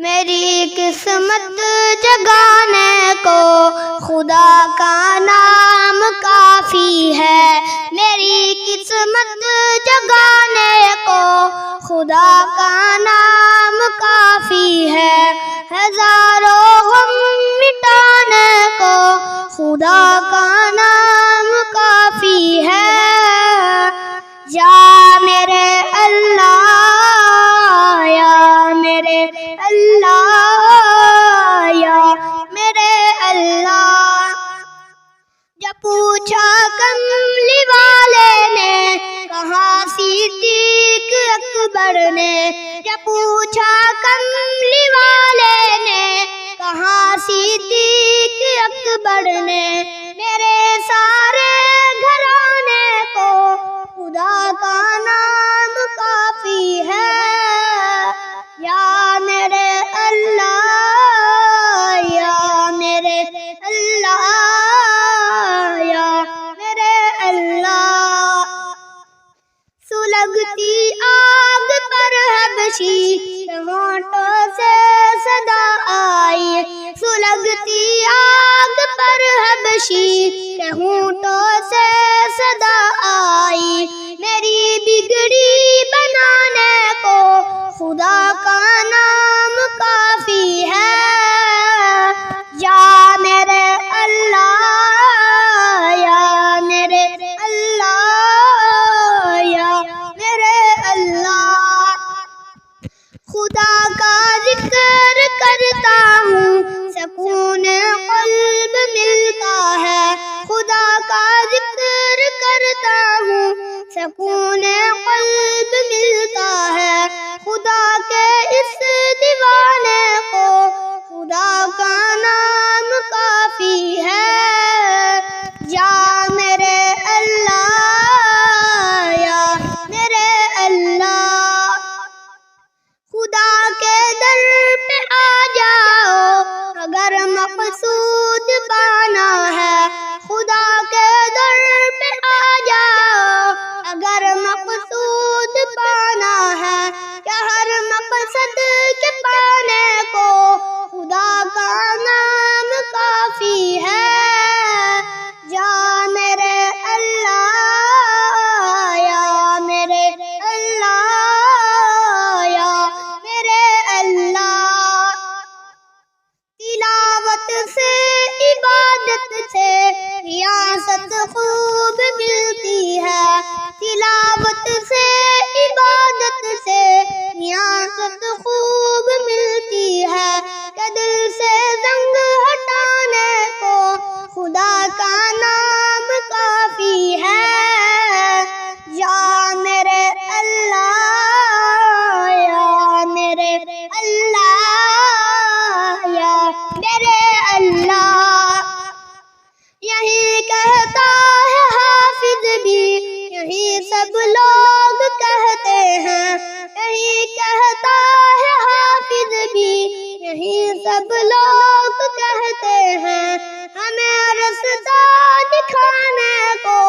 میری قسمت جگانے کو خدا کا نام کافی ہے، میری قسمت جگانے کو خدا کا نام کافی ہے، ہزاروں غم مٹانے کو خدا کا نام کافی ہے۔ یا میرے اللہ، یا میرے اللہ، یا میرے اللہ۔ جب پوچھا کملی والے نے کہاں صدیق اکبر نے، جب پوچھا کملی والے نے کہاں صدیق اکبر نے، میرے سارے گھرانے کو خدا کا نام کافی ہے۔ یا میرے اللہ، یا میرے اللہ، یا میرے اللہ۔ سلگتی آگ پر حبشی کے ہونٹوں سے صدا آئی، سلگتی آگ پر حبشی کے ہونٹوں سے صدا آئی، میری بگڑی بنانے کو خدا کا نام کافی ہے۔ یا میرے اللہ، یا میرے اللہ، یا میرے اللہ۔ خدا کا ذکر کرتا ہوں سکون قلب ملتا ہے، خدا کا ذکر کرتا ہوں سکون قلب ملتا ہے، خدا کے اس دیوانے کو خدا کا نام کافی ہے۔ یا میرے اللہ، یا میرے اللہ۔ خدا کے در پہ آ جاؤ اگر مقصود پانا ہے، خدا کے در پہ آ جاؤ اگر مقصود پانا ہے، کہ ہر مقصد کے پانے کو خدا کا نام کافی ہے۔ یا میرے اللہ، یا میرے اللہ، یا میرے اللہ۔ تلاوت سے عبادت سے ریاست خوب ملتی ہے، تلاوت سے عبادت سے ریاست خوب ملتی ہے، کہ دل سے زنگ ہٹانے کو خدا کا نام کافی ہے۔ یا میرے اللہ، یا میرے اللہ، یا میرے اللہ۔ یہی کہتا ہے حافظ بھی، یہی سب لوگ کہتے ہیں، یہی کہتا ہے حافظ بھی، یہی سب لوگ کہتے ہیں، ہمیں رستہ دکھانے کو